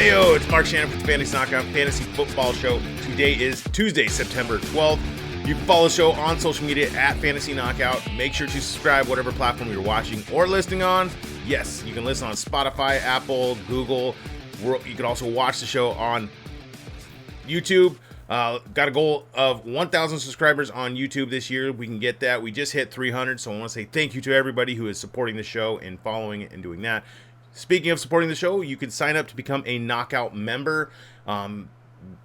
Heyo, it's Marc with the Fantasy Knockout Fantasy Football Show. Today is Tuesday, September 12th. You can follow the show on social media at Fantasy Knockout. Make sure to subscribe whatever platform you're watching or listening on. Yes, you can listen on Spotify, Apple, Google. You can also watch the show on YouTube. Got a goal of 1,000 subscribers on YouTube this year. We can get that. We just hit 300, so I want to say thank you to everybody who is supporting the show and following it and doing that. Speaking of supporting the show, you can sign up to become a Knockout member.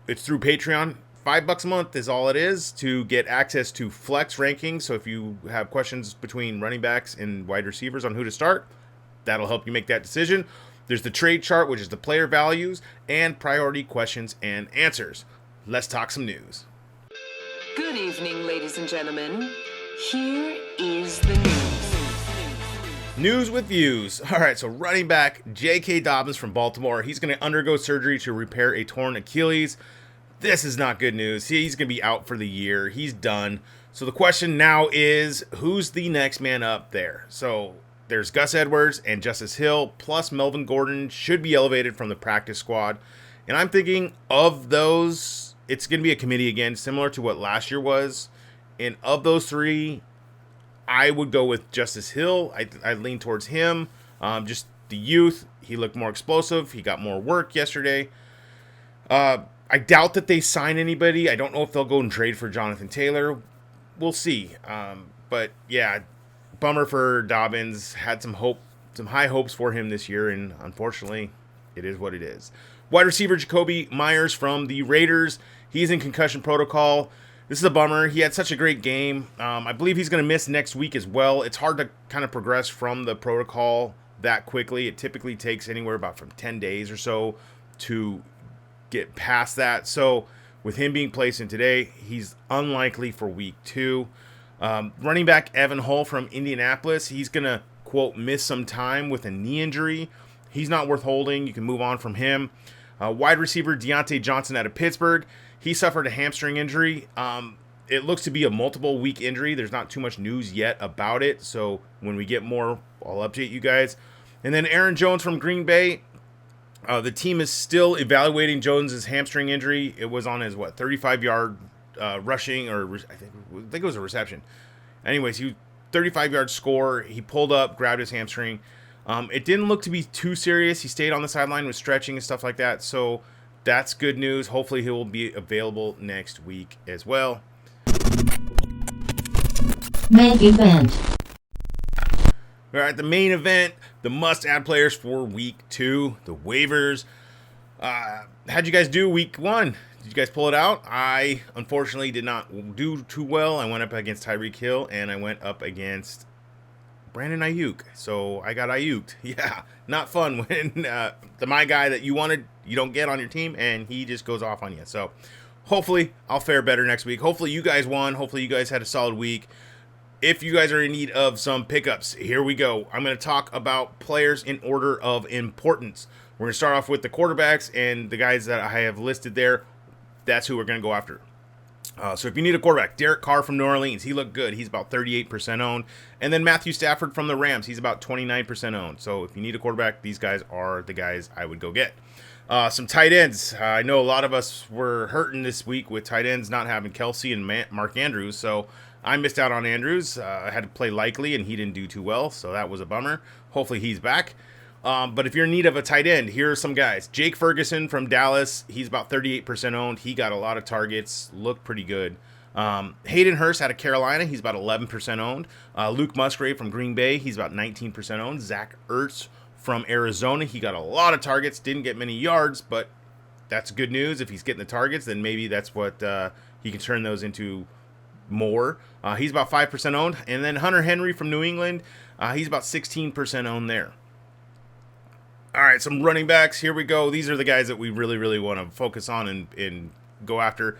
It's through Patreon. $5 a month is all it is to get access to flex rankings. So if you have questions between running backs and wide receivers on who to start, that'll help you make that decision. There's the trade chart, which is the player values, and priority questions and answers. Let's talk some news. Good evening, ladies and gentlemen. Here is the news. News with views. All right, so running back J.K. Dobbins from Baltimore. He's going to undergo surgery to repair a torn Achilles. This is not good news. He's going to be out for the year. He's done. So the question now is, who's the next man up there? So there's Gus Edwards and Justice Hill, plus Melvin Gordon should be elevated from the practice squad. And I'm thinking of those, it's going to be a committee again, similar to what last year was. And of those three, I would go with Justice Hill. I lean towards him. Just the youth. He looked more explosive. He got more work yesterday. I doubt that they sign anybody. I don't know if they'll go and trade for Jonathan Taylor. We'll see. But yeah, bummer for Dobbins. Had some high hopes for him this year, and unfortunately, it is what it is. Wide receiver Jacoby Myers from the Raiders. He's in concussion protocol. This is a bummer. He had such a great game. I believe he's going to miss next week as well. It's hard to kind of progress from the protocol that quickly. It typically takes anywhere about from 10 days or so to get past that. So with him being placed in today, he's unlikely for week 2. Running back Evan Hull from Indianapolis, he's going to, quote, miss some time with a knee injury. He's not worth holding. You can move on from him. Wide receiver Deontay Johnson out of Pittsburgh. He suffered a hamstring injury. It looks to be a multiple week injury. There's not too much news yet about it. So when we get more, I'll update you guys. And then Aaron Jones from Green Bay. The team is still evaluating Jones's hamstring injury. It was on his 35-yard rushing, or I think it was a reception. Anyways, 35-yard score. He pulled up, grabbed his hamstring. It didn't look to be too serious. He stayed on the sideline with stretching and stuff like that. So that's good news. Hopefully he will be available next week as well. Main event. All right, the main event, the must-add players for week 2, the waivers. How'd you guys do week 1? Did you guys pull it out? I, unfortunately, did not do too well. I went up against Tyreek Hill, and I went up against Brandon Ayuk. So I got Ayuk'd. Yeah, not fun when my guy that you wanted, you don't get on your team, and he just goes off on you. So hopefully I'll fare better next week. Hopefully you guys won. Hopefully you guys had a solid week. If you guys are in need of some pickups, here we go. I'm going to talk about players in order of importance. We're going to start off with the quarterbacks and the guys that I have listed there. That's who we're going to go after. So if you need a quarterback, Derek Carr from New Orleans, he looked good. He's about 38% owned. And then Matthew Stafford from the Rams, he's about 29% owned. So if you need a quarterback, these guys are the guys I would go get. Some tight ends. I know a lot of us were hurting this week with tight ends not having Kelsey and Mark Andrews. So I missed out on Andrews. I had to play Likely, and he didn't do too well. So that was a bummer. Hopefully he's back. But if you're in need of a tight end, here are some guys. Jake Ferguson from Dallas. He's about 38% owned. He got a lot of targets. Looked pretty good. Hayden Hurst out of Carolina. He's about 11% owned. Luke Musgrave from Green Bay. He's about 19% owned. Zach Ertz from Arizona. He got a lot of targets. Didn't get many yards, but that's good news. If he's getting the targets, then maybe that's what he can turn those into more. He's about 5% owned. And then Hunter Henry from New England. He's about 16% owned there. All right, some running backs. Here we go. These are the guys that we really, really want to focus on and go after.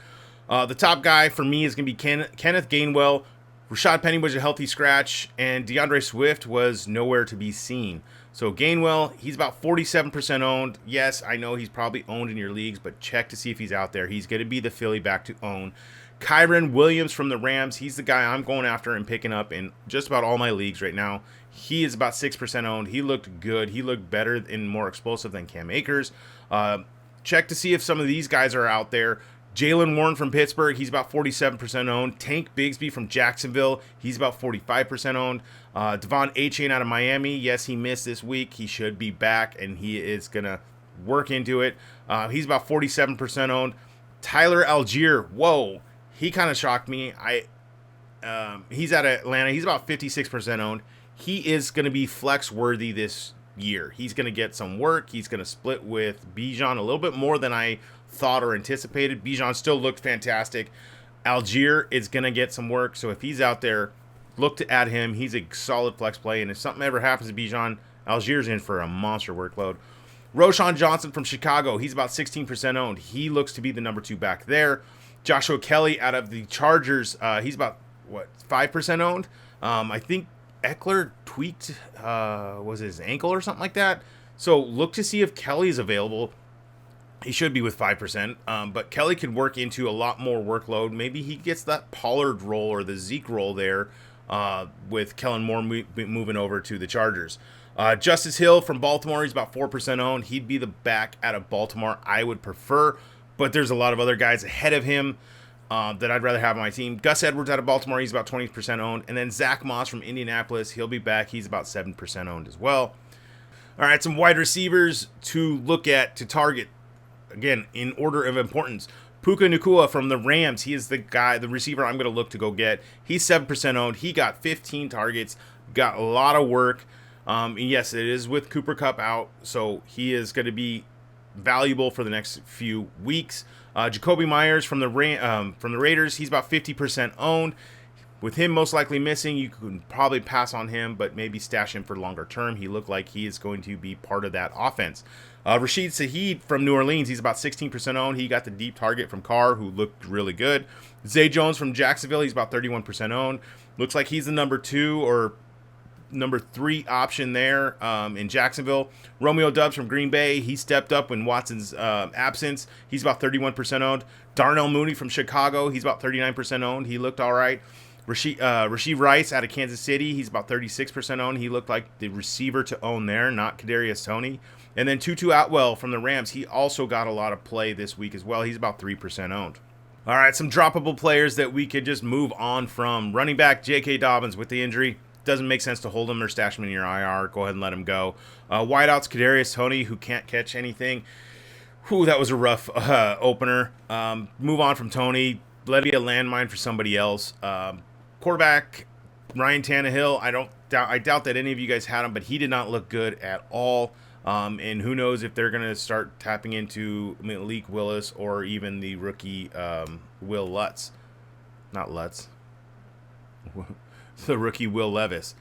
The top guy for me is going to be Kenneth Gainwell. Rashad Penny was a healthy scratch, and DeAndre Swift was nowhere to be seen. So Gainwell, he's about 47% owned. Yes, I know he's probably owned in your leagues, but check to see if he's out there. He's going to be the Philly back to own. Kyron Williams from the Rams, he's the guy I'm going after and picking up in just about all my leagues right now. He is about 6% owned. He looked good. He looked better and more explosive than Cam Akers. Check to see if some of these guys are out there. Jalen Warren from Pittsburgh, he's about 47% owned. Tank Bigsby from Jacksonville, he's about 45% owned. Devon Achane out of Miami, yes, he missed this week. He should be back, and he is going to work into it. He's about 47% owned. Tyler Algier, whoa, he kind of shocked me. He's out of Atlanta. He's about 56% owned. He is going to be flex worthy this year. He's going to get some work. He's going to split with Bijan a little bit more than I thought or anticipated. Bijan still looked fantastic. Algier is going to get some work. So if he's out there, look to add him. He's a solid flex play. And if something ever happens to Bijan, Algier's in for a monster workload. Roshan Johnson from Chicago, he's about 16% owned. He looks to be the number 2 back there. Joshua Kelly out of the Chargers, he's about, 5% owned? I think Eckler tweaked, was his ankle or something like that? So look to see if Kelly is available. He should be with 5%, but Kelly can work into a lot more workload. Maybe he gets that Pollard role or the Zeke role there with Kellen Moore moving over to the Chargers. Justice Hill from Baltimore, he's about 4% owned. He'd be the back out of Baltimore I would prefer, but there's a lot of other guys ahead of him that I'd rather have on my team. Gus Edwards out of Baltimore, he's about 20% owned. And then Zach Moss from Indianapolis, he'll be back. He's about 7% owned as well. All right, some wide receivers to look at, to target. Again, in order of importance. Puka Nacua from the Rams, he is the guy, the receiver I'm going to look to go get. He's 7% owned. He got 15 targets, got a lot of work. And yes, it is with Cooper Kupp out, so he is going to be valuable for the next few weeks. Jacoby Myers from the Raiders, he's about 50% owned. With him most likely missing, you can probably pass on him, but maybe stash him for longer term. He looked like he is going to be part of that offense. Rashid Shaheed from New Orleans, he's about 16% owned. He got the deep target from Carr, who looked really good. Zay Jones from Jacksonville, he's about 31% owned. Looks like he's the number 2 or number 3 option there in Jacksonville. Romeo Doubs from Green Bay, he stepped up in Watson's absence. He's about 31% owned. Darnell Mooney from Chicago, he's about 39% owned. He looked all right. Rasheed Rice out of Kansas City, he's about 36% owned. He looked like the receiver to own there, not Kadarius Toney. And then Tutu Atwell from the Rams, he also got a lot of play this week as well. He's about 3% owned. All right, some droppable players that we could just move on from. Running back J.K. Dobbins with the injury. Doesn't make sense to hold him or stash him in your IR. Go ahead and let him go. Wideouts Kadarius Toney, who can't catch anything. Whew, that was a rough opener. Move on from Toney. Let it be a landmine for somebody else. Quarterback Ryan Tannehill. I doubt that any of you guys had him, but he did not look good at all. And who knows if they're going to start tapping into Malik Willis or even the rookie Will Lutz. Not Lutz. The rookie Will Levis.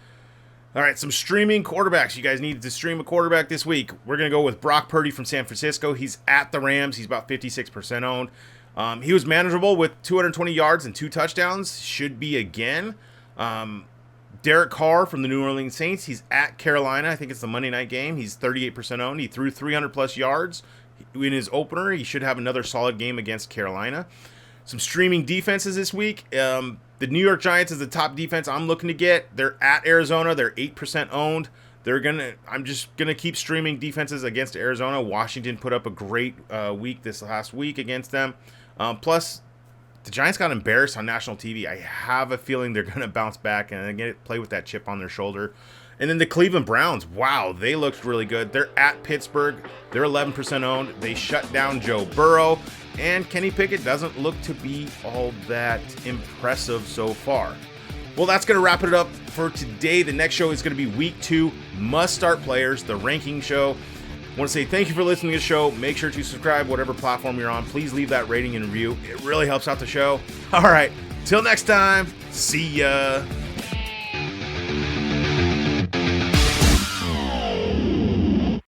All right, some streaming quarterbacks. You guys need to stream a quarterback this week. We're going to go with Brock Purdy from San Francisco. He's at the Rams. He's about 56% owned. He was manageable with 220 yards and 2 touchdowns. Should be again. Derek Carr from the New Orleans Saints. He's at Carolina. I think it's the Monday night game. He's 38% owned. He threw 300-plus yards in his opener. He should have another solid game against Carolina. Some streaming defenses this week. The New York Giants is the top defense I'm looking to get. They're at Arizona. They're 8% owned. I'm just gonna keep streaming defenses against Arizona. Washington put up a great week this last week against them. Plus, the Giants got embarrassed on national TV. I have a feeling they're gonna bounce back and play with that chip on their shoulder. And then the Cleveland Browns, wow, they looked really good. They're at Pittsburgh. They're 11% owned. They shut down Joe Burrow. And Kenny Pickett doesn't look to be all that impressive so far. Well, that's going to wrap it up for today. The next show is going to be Week 2, must-start players, the ranking show. I want to say thank you for listening to the show. Make sure to subscribe, whatever platform you're on. Please leave that rating and review. It really helps out the show. All right, till next time, see ya.